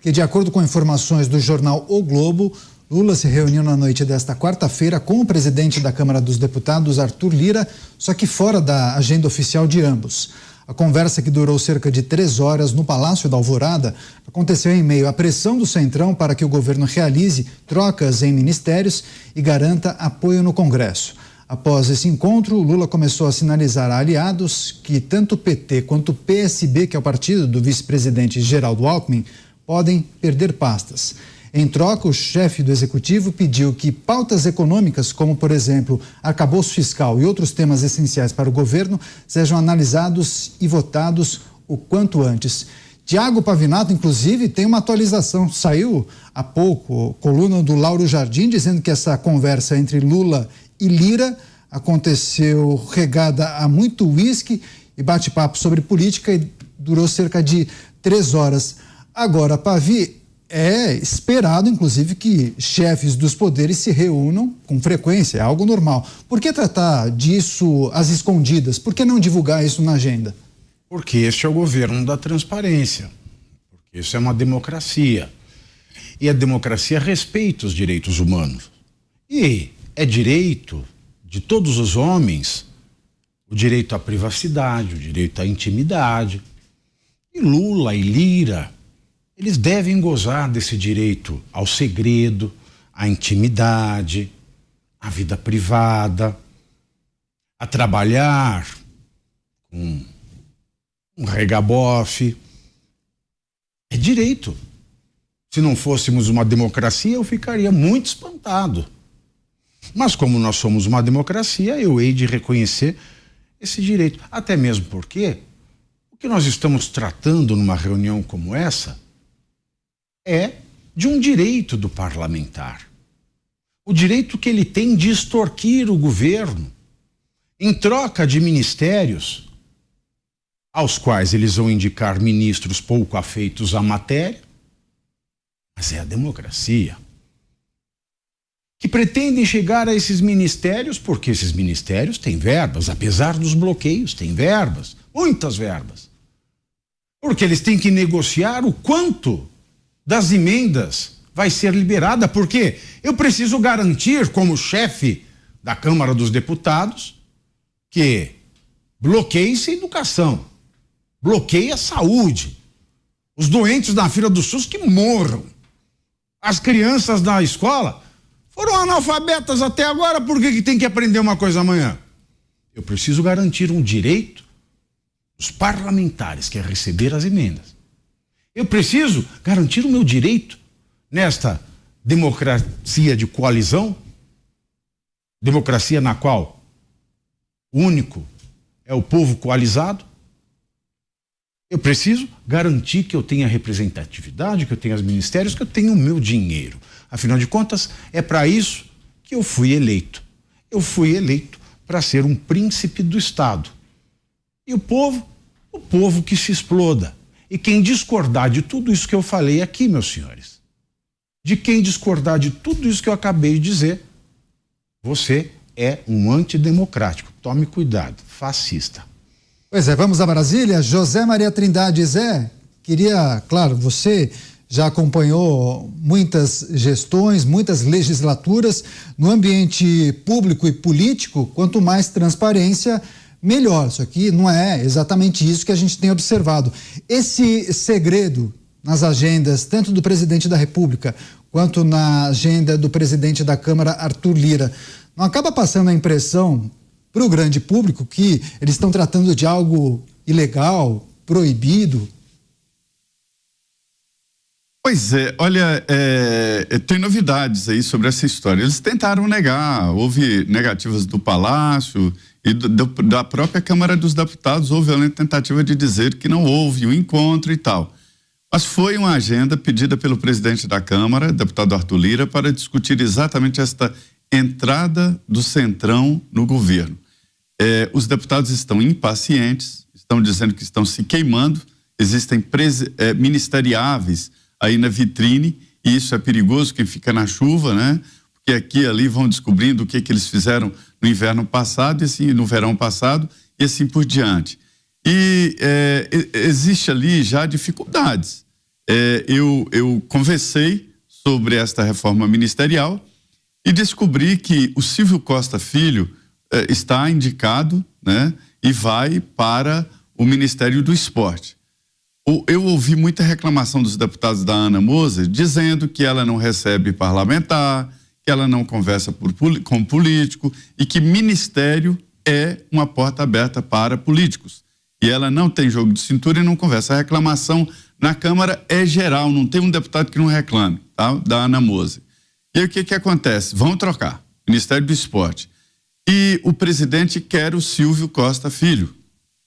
que, de acordo com informações do jornal O Globo, Lula se reuniu na noite desta quarta-feira com o presidente da Câmara dos Deputados, Arthur Lira, só que fora da agenda oficial de ambos. A conversa, que durou cerca de 3 horas no Palácio da Alvorada, aconteceu em meio à pressão do Centrão para que o governo realize trocas em ministérios e garanta apoio no Congresso. Após esse encontro, Lula começou a sinalizar a aliados que tanto o PT quanto o PSB, que é o partido do vice-presidente Geraldo Alckmin, podem perder pastas. Em troca, o chefe do executivo pediu que pautas econômicas, como, por exemplo, arcabouço fiscal e outros temas essenciais para o governo, sejam analisados e votados o quanto antes. Tiago Pavinato, inclusive, tem uma atualização. Saiu há pouco, coluna do Lauro Jardim, dizendo que essa conversa entre Lula e Lira aconteceu regada a muito uísque e bate-papo sobre política e durou cerca de 3 horas. Agora, Pavi, é esperado, inclusive, que chefes dos poderes se reúnam com frequência, é algo normal. Por que tratar disso às escondidas? Por que não divulgar isso na agenda? Porque este é o governo da transparência, porque isso é uma democracia. E a democracia respeita os direitos humanos. E é direito de todos os homens o direito à privacidade, o direito à intimidade. E Lula e Lira, eles devem gozar desse direito ao segredo, à intimidade, à vida privada, a trabalhar com um regabofe. É direito. Se não fôssemos uma democracia, eu ficaria muito espantado. Mas como nós somos uma democracia, eu hei de reconhecer esse direito. Até mesmo porque o que nós estamos tratando numa reunião como essa é de um direito do parlamentar. O direito que ele tem de extorquir o governo em troca de ministérios, aos quais eles vão indicar ministros pouco afeitos à matéria. Mas é a democracia. Que pretendem chegar a esses ministérios, porque esses ministérios têm verbas, apesar dos bloqueios, têm verbas, muitas verbas. Porque eles têm que negociar o quanto das emendas vai ser liberada, porque eu preciso garantir, como chefe da Câmara dos Deputados, que bloqueie-se a educação, bloqueie a saúde, os doentes na fila do SUS que morram, as crianças da escola foram analfabetas até agora, por que tem que aprender uma coisa amanhã? Eu preciso garantir um direito dos parlamentares, que é receber as emendas. Eu preciso garantir o meu direito nesta democracia de coalizão, democracia na qual o único é o povo coalizado. Eu preciso garantir que eu tenha representatividade, que eu tenha os ministérios, que eu tenha o meu dinheiro. Afinal de contas, é para isso que eu fui eleito. Eu fui eleito para ser um príncipe do Estado. E o povo que se exploda. E quem discordar de tudo isso que eu falei aqui, meus senhores, de quem discordar de tudo isso que eu acabei de dizer, você é um antidemocrático. Tome cuidado, fascista. Pois é, vamos a Brasília. José Maria Trindade. Zé, queria, claro, você já acompanhou muitas gestões, muitas legislaturas. No ambiente público e político, quanto mais transparência, melhor. Só que não é exatamente isso que a gente tem observado. Esse segredo nas agendas, tanto do presidente da República quanto na agenda do presidente da Câmara, Arthur Lira, não acaba passando a impressão para o grande público que eles estão tratando de algo ilegal, proibido? Pois é, olha, tem novidades aí sobre essa história. Eles tentaram negar, houve negativas do Palácio e da própria Câmara dos Deputados, houve a tentativa de dizer que não houve um encontro e tal. Mas foi uma agenda pedida pelo presidente da Câmara, deputado Arthur Lira, para discutir exatamente esta entrada do Centrão no governo. Os deputados estão impacientes, estão dizendo que estão se queimando, existem ministeriáveis aí na vitrine, e isso é perigoso, quem fica na chuva, né? Porque aqui e ali vão descobrindo o que eles fizeram no inverno passado, e assim, no verão passado, e assim por diante. E existe ali já dificuldades. eu conversei sobre esta reforma ministerial e descobri que o Silvio Costa Filho está indicado, né, e vai para o Ministério do Esporte. Eu ouvi muita reclamação dos deputados da Ana Moser dizendo que ela não recebe parlamentar, que ela não conversa com político e que ministério é uma porta aberta para políticos. E ela não tem jogo de cintura e não conversa. A reclamação na Câmara é geral, não tem um deputado que não reclame, tá? Da Ana Moser. E aí o que acontece? Vão trocar Ministério do Esporte. E o presidente quer o Silvio Costa Filho.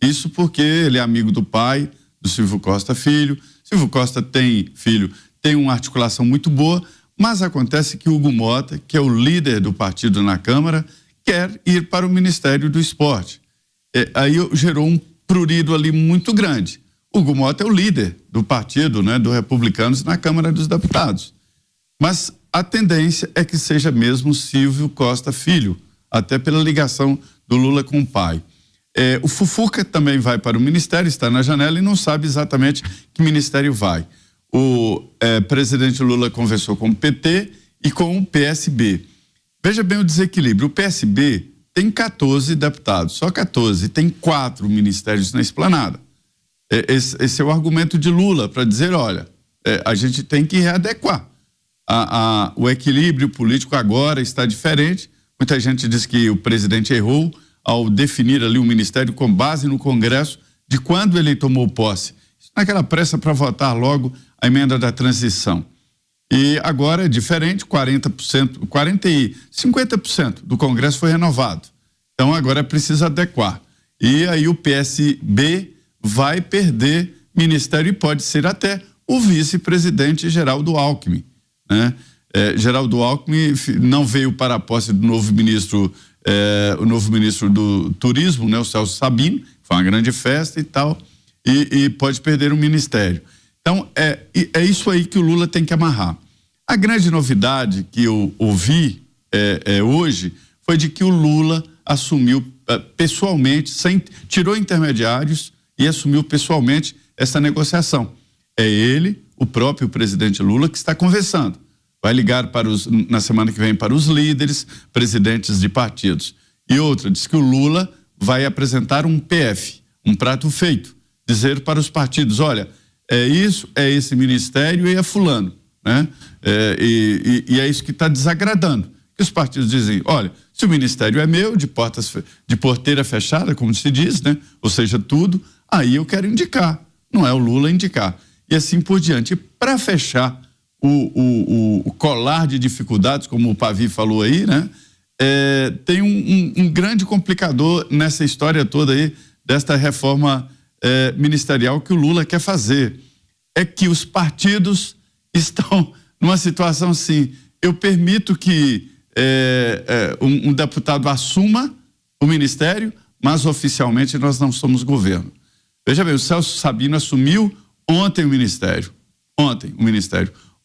Isso porque ele é amigo do pai do Silvio Costa Filho. Silvio Costa tem filho, tem uma articulação muito boa, mas acontece que Hugo Mota, que é o líder do partido na Câmara, quer ir para o Ministério do Esporte. Aí gerou um prurido ali muito grande. Hugo Mota é o líder do partido, né, do Republicanos na Câmara dos Deputados. Mas a tendência é que seja mesmo Silvio Costa Filho, até pela ligação do Lula com o pai. O Fufuca também vai para o ministério, está na janela e não sabe exatamente que ministério vai. O presidente Lula conversou com o PT e com o PSB. Veja bem o desequilíbrio. O PSB tem 14 deputados, só 14, tem 4 ministérios na esplanada. Esse é o argumento de Lula para dizer, olha, a gente tem que readequar. O equilíbrio político agora está diferente. Muita gente diz que o presidente errou ao definir ali o ministério com base no Congresso de quando ele tomou posse. Naquela pressa para votar logo a emenda da transição. E agora é diferente, 50% do Congresso foi renovado. Então agora é preciso adequar. E aí o PSB vai perder ministério e pode ser até o vice-presidente Geraldo Alckmin, né? Geraldo Alckmin não veio para a posse do novo ministro, o novo ministro do Turismo, né, o Celso Sabino, foi uma grande festa e tal, e pode perder o ministério. Então, é isso aí que o Lula tem que amarrar. A grande novidade que eu ouvi hoje foi de que o Lula assumiu pessoalmente, tirou intermediários e assumiu pessoalmente essa negociação. É ele, o próprio presidente Lula, que está conversando. Vai ligar na semana que vem para os líderes, presidentes de partidos. E outra, diz que o Lula vai apresentar um PF, um prato feito, dizer para os partidos, olha, é esse ministério e é fulano, né? E é isso que está desagradando. Que os partidos dizem, olha, se o ministério é meu, de porteira fechada, como se diz, né? Ou seja, tudo, aí eu quero indicar, não é o Lula indicar. E assim por diante. E para fechar o colar de dificuldades, como o Pavi falou aí, né? Tem um grande complicador nessa história toda aí, desta reforma ministerial que o Lula quer fazer. É que os partidos estão numa situação assim, eu permito que um deputado assuma o ministério, mas oficialmente nós não somos governo. Veja bem, o Celso Sabino assumiu ontem o ministério.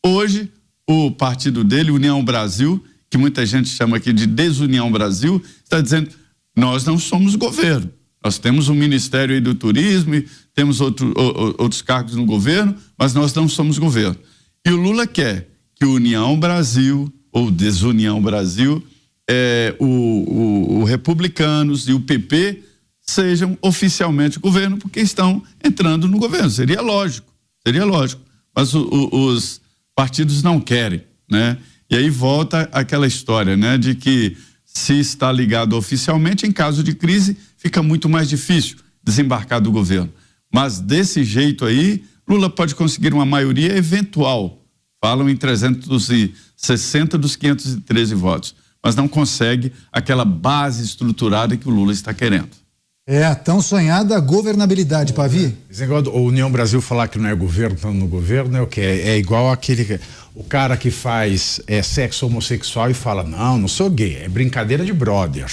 Hoje, o partido dele, União Brasil, que muita gente chama aqui de Desunião Brasil, está dizendo, nós não somos governo. Nós temos um ministério aí do turismo, e temos outros cargos no governo, mas nós não somos governo. E o Lula quer que o União Brasil, ou Desunião Brasil, o Republicanos e o PP sejam oficialmente governo, porque estão entrando no governo. Seria lógico. Mas os partidos não querem, né? E aí volta aquela história, né? De que se está ligado oficialmente, em caso de crise, fica muito mais difícil desembarcar do governo. Mas desse jeito aí, Lula pode conseguir uma maioria eventual. Falam em 360 dos 513 votos. Mas não consegue aquela base estruturada que o Lula está querendo. A tão sonhada governabilidade, Pavi. Esse negócio do União Brasil falar que não é governo, estando no governo, é o quê? É igual o cara que faz sexo homossexual e fala, não sou gay, é brincadeira de brother.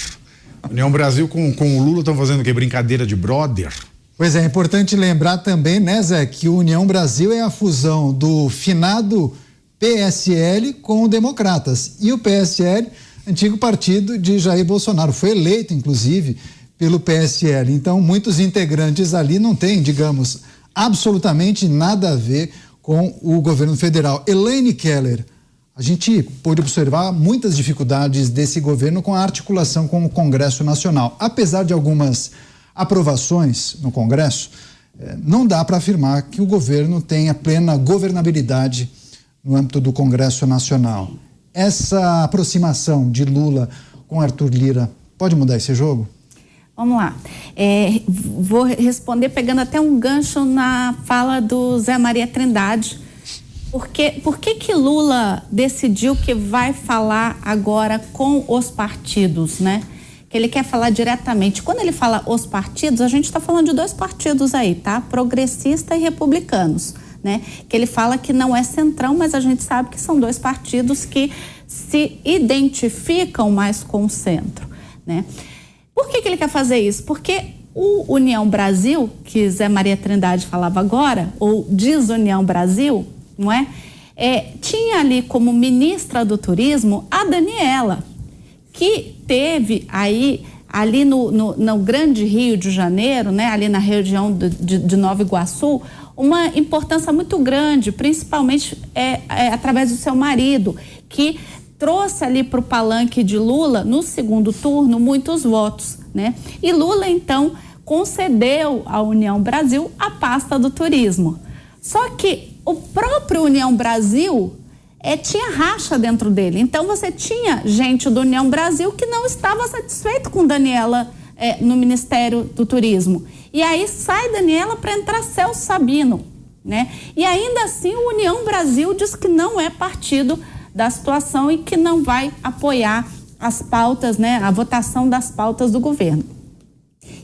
União Brasil com o Lula estão fazendo o quê? Brincadeira de brother? Pois é importante lembrar também, né, Zé, que o União Brasil é a fusão do finado PSL com o Democratas. E o PSL, antigo partido de Jair Bolsonaro, foi eleito, inclusive, pelo PSL. Então, muitos integrantes ali não têm, digamos, absolutamente nada a ver com com o governo federal. Elaine Keller, a gente pôde observar muitas dificuldades desse governo com a articulação com o Congresso Nacional. Apesar de algumas aprovações no Congresso, não dá para afirmar que o governo tenha plena governabilidade no âmbito do Congresso Nacional. Essa aproximação de Lula com Arthur Lira pode mudar esse jogo? Vamos lá. Vou responder pegando até um gancho na fala do Zé Maria Trindade. Por que Lula decidiu que vai falar agora com os partidos, né? Que ele quer falar diretamente. Quando ele fala os partidos, a gente está falando de 2 partidos aí, tá? Progressista e republicanos, né? Que ele fala que não é centrão, mas a gente sabe que são 2 partidos que se identificam mais com o centro, né? Por que ele quer fazer isso? Porque o União Brasil, que Zé Maria Trindade falava agora, ou Desunião Brasil, não é? Tinha ali como ministra do turismo a Daniela, que teve aí, ali no Grande Rio de Janeiro, né? Ali na região de Nova Iguaçu, uma importância muito grande, principalmente através do seu marido, que trouxe ali para o palanque de Lula, no segundo turno, muitos votos, né? E Lula, então, concedeu à União Brasil a pasta do turismo. Só que o próprio União Brasil tinha racha dentro dele. Então, você tinha gente do União Brasil que não estava satisfeito com Daniela no Ministério do Turismo. E aí sai Daniela para entrar Celso Sabino, né? E ainda assim, o União Brasil diz que não é partido da situação e que não vai apoiar as pautas, né? A votação das pautas do governo.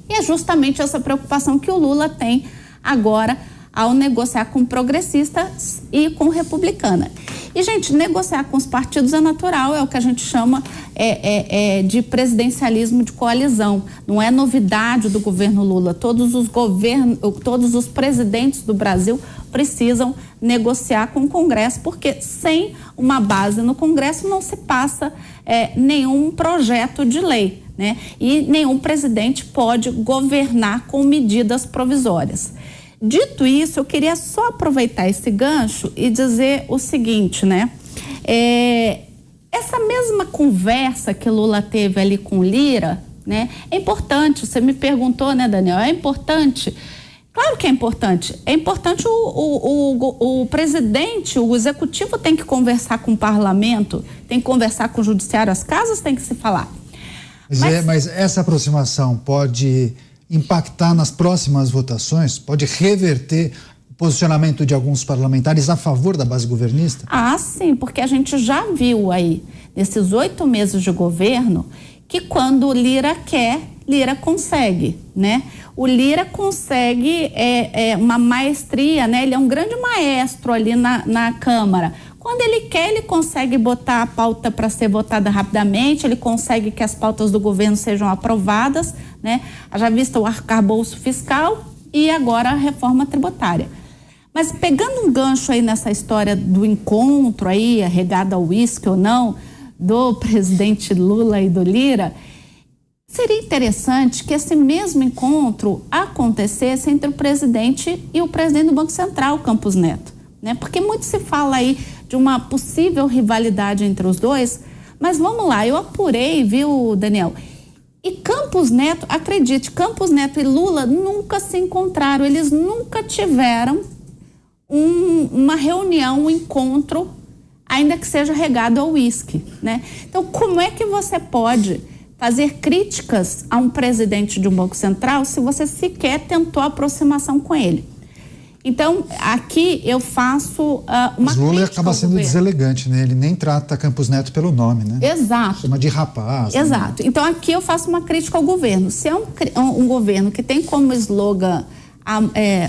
E é justamente essa preocupação que o Lula tem agora ao negociar com progressistas e com republicana. E, gente, negociar com os partidos é natural, é o que a gente chama de presidencialismo de coalizão. Não é novidade do governo Lula. Todos os presidentes do Brasil precisam negociar com o Congresso, porque sem uma base no Congresso não se passa nenhum projeto de lei, né? E nenhum presidente pode governar com medidas provisórias. Dito isso, eu queria só aproveitar esse gancho e dizer o seguinte, né? Essa mesma conversa que Lula teve ali com Lira, né? É importante, você me perguntou, né, Daniel? É importante? Claro que é importante. É importante o presidente, o executivo tem que conversar com o parlamento, tem que conversar com o judiciário, as casas têm que se falar. Mas essa aproximação pode impactar nas próximas votações? Pode reverter o posicionamento de alguns parlamentares a favor da base governista? Ah, sim, porque a gente já viu aí, nesses 8 meses de governo, que quando o Lira quer, Lira consegue, né? O Lira consegue uma maestria, né? Ele é um grande maestro ali na Câmara. Quando ele quer, ele consegue botar a pauta para ser votada rapidamente, ele consegue que as pautas do governo sejam aprovadas, né? Já visto o arcabouço fiscal e agora a reforma tributária. Mas pegando um gancho aí nessa história do encontro aí, regado ao uísque ou não, do presidente Lula e do Lira, seria interessante que esse mesmo encontro acontecesse entre o presidente e o presidente do Banco Central, Campos Neto, né? Porque muito se fala aí de uma possível rivalidade entre os dois, mas vamos lá, eu apurei, viu, Daniel? E Campos Neto, acredite, Campos Neto e Lula nunca se encontraram, eles nunca tiveram uma reunião, um encontro, ainda que seja regado ao uísque, né? Então, como é que você pode fazer críticas a um presidente de um Banco Central se você sequer tentou aproximação com ele? Então, aqui eu faço uma crítica. Lula acaba sendo deselegante, né? Ele nem trata Campos Neto pelo nome, né? Exato. Chama de rapaz. Exato. Né? Então, aqui eu faço uma crítica ao governo. Se é um governo que tem como slogan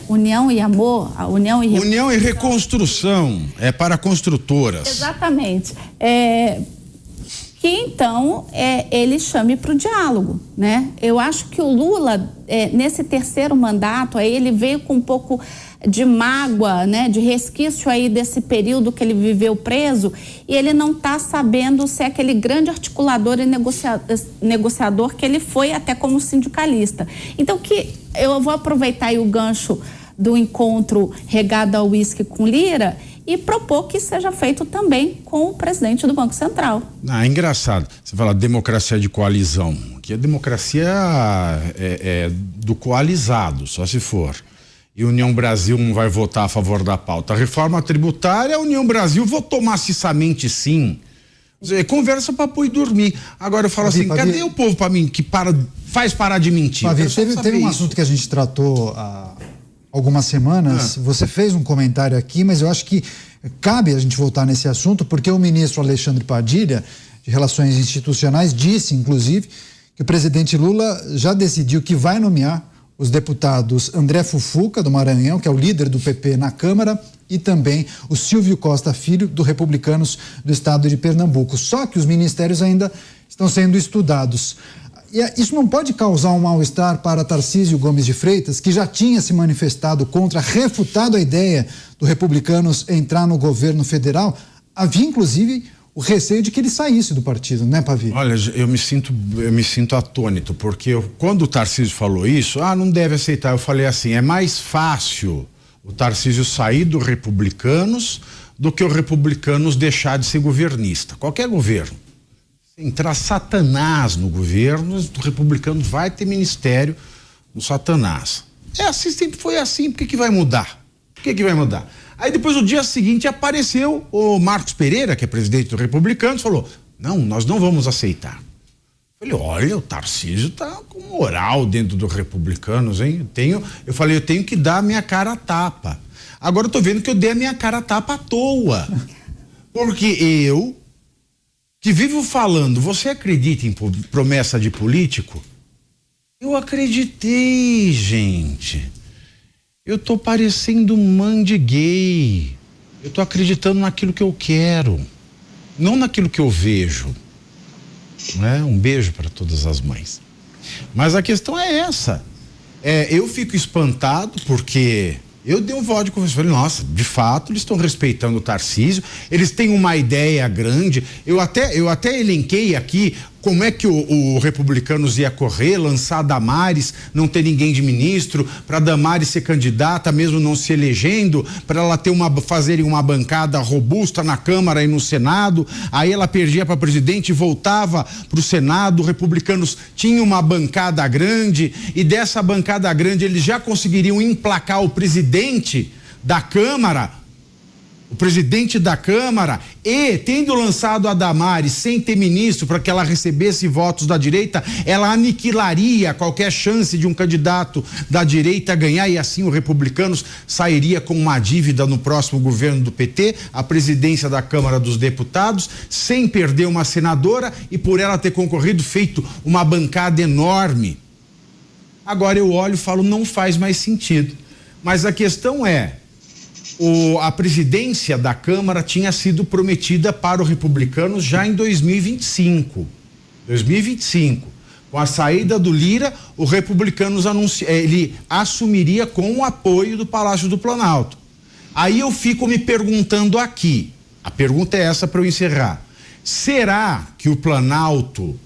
união e amor, união e reconstrução, é para construtoras. Exatamente. Que então ele chame para o diálogo, né? Eu acho que o Lula, nesse terceiro mandato, aí ele veio com um pouco de mágoa, né? De resquício aí desse período que ele viveu preso, e ele não está sabendo ser aquele grande articulador e negociador que ele foi até como sindicalista. Então, eu vou aproveitar aí o gancho do encontro regado ao uísque com Lira e propor que seja feito também com o presidente do Banco Central. É engraçado, você fala democracia de coalizão, que a democracia é do coalizado, só se for. E União Brasil não vai votar a favor da pauta. A reforma tributária, a União Brasil votou maciçamente sim. Conversa para pôr e dormir. Agora eu falo assim, cadê o povo para mim que faz parar de mentir? Teve um assunto que a gente tratou há algumas semanas. Você fez um comentário aqui, mas eu acho que cabe a gente voltar nesse assunto, porque o ministro Alexandre Padilha, de Relações Institucionais, disse, inclusive, que o presidente Lula já decidiu que vai nomear os deputados André Fufuca, do Maranhão, que é o líder do PP na Câmara, e também o Silvio Costa Filho, do Republicanos do Estado de Pernambuco. Só que os ministérios ainda estão sendo estudados. E isso não pode causar um mal-estar para Tarcísio Gomes de Freitas, que já tinha se manifestado contra, refutado a ideia do Republicanos entrar no governo federal. Havia, inclusive, o receio de que ele saísse do partido, né, Pavio? Olha, eu me sinto atônito, porque quando o Tarcísio falou isso, não deve aceitar, eu falei assim, é mais fácil o Tarcísio sair do Republicanos do que o Republicanos deixar de ser governista. Qualquer governo. Se entrar Satanás no governo, o Republicano vai ter ministério no Satanás. É assim, sempre foi assim, por que vai mudar? Por que vai mudar? Aí depois, no dia seguinte, apareceu o Marcos Pereira, que é presidente do Republicanos, falou, não, nós não vamos aceitar. Eu falei, olha, o Tarcísio tá com moral dentro do Republicanos, hein? Eu falei, eu tenho que dar a minha cara a tapa. Agora eu tô vendo que eu dei a minha cara a tapa à toa. Porque eu, que vivo falando, você acredita em promessa de político? Eu acreditei, gente. Eu tô parecendo mandiguei. Eu tô acreditando naquilo que eu quero, não naquilo que eu vejo. Né? Um beijo para todas as mães. Mas a questão é essa. Eu fico espantado porque eu dei um voto de confiança. Falei, nossa, de fato, eles estão respeitando o Tarcísio, eles têm uma ideia grande. Eu até elenquei aqui como é que o Republicanos ia correr, lançar a Damares, não ter ninguém de ministro, para Damares ser candidata, mesmo não se elegendo, para ela fazerem uma bancada robusta na Câmara e no Senado. Aí ela perdia para presidente e voltava para o Senado. Os Republicanos tinham uma bancada grande e dessa bancada grande eles já conseguiriam emplacar o presidente da Câmara. O presidente da Câmara, e tendo lançado a Damares sem ter ministro para que ela recebesse votos da direita, ela aniquilaria qualquer chance de um candidato da direita ganhar, e assim o Republicanos sairia com uma dívida no próximo governo do PT, a presidência da Câmara dos Deputados, sem perder uma senadora e por ela ter concorrido, feito uma bancada enorme. Agora eu olho e falo, não faz mais sentido. Mas a questão é, a presidência da Câmara tinha sido prometida para os Republicanos já em 2025. Com a saída do Lira, o Republicanos ele assumiria com o apoio do Palácio do Planalto. Aí eu fico me perguntando aqui, a pergunta é essa para eu encerrar, será que o Planalto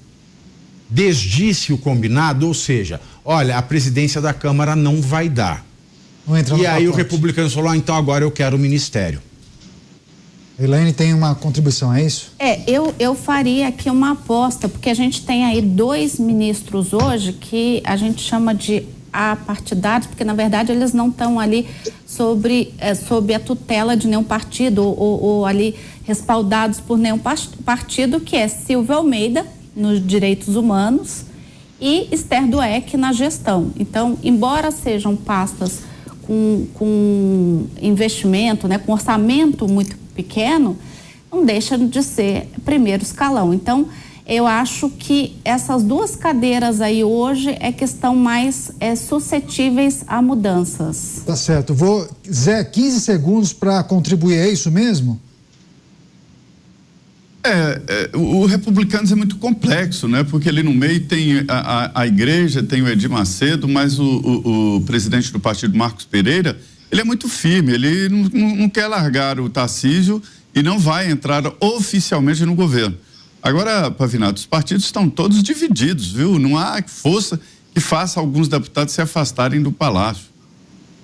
desdisse o combinado? Ou seja, olha, a presidência da Câmara não vai dar. E aí o Republicano falou, então agora eu quero o ministério. Elaine tem uma contribuição, é isso? Eu faria aqui uma aposta, porque a gente tem aí 2 ministros hoje que a gente chama de apartidários, porque na verdade eles não estão ali sob a tutela de nenhum partido ou ali respaldados por nenhum partido, que é Silvio Almeida, nos direitos humanos, e Esther Dweck na gestão. Então, embora sejam pastas com investimento, né, com orçamento muito pequeno, não deixa de ser primeiro escalão. Então, eu acho que essas 2 cadeiras aí hoje é que estão mais suscetíveis a mudanças. Tá certo. Zé, 15 segundos para contribuir, é isso mesmo? O Republicanos é muito complexo, né? Porque ali no meio tem a igreja, tem o Edir Macedo, mas o presidente do partido, Marcos Pereira, ele é muito firme, ele não quer largar o Tarcísio e não vai entrar oficialmente no governo. Agora, Pavinato, os partidos estão todos divididos, viu? Não há força que faça alguns deputados se afastarem do Palácio.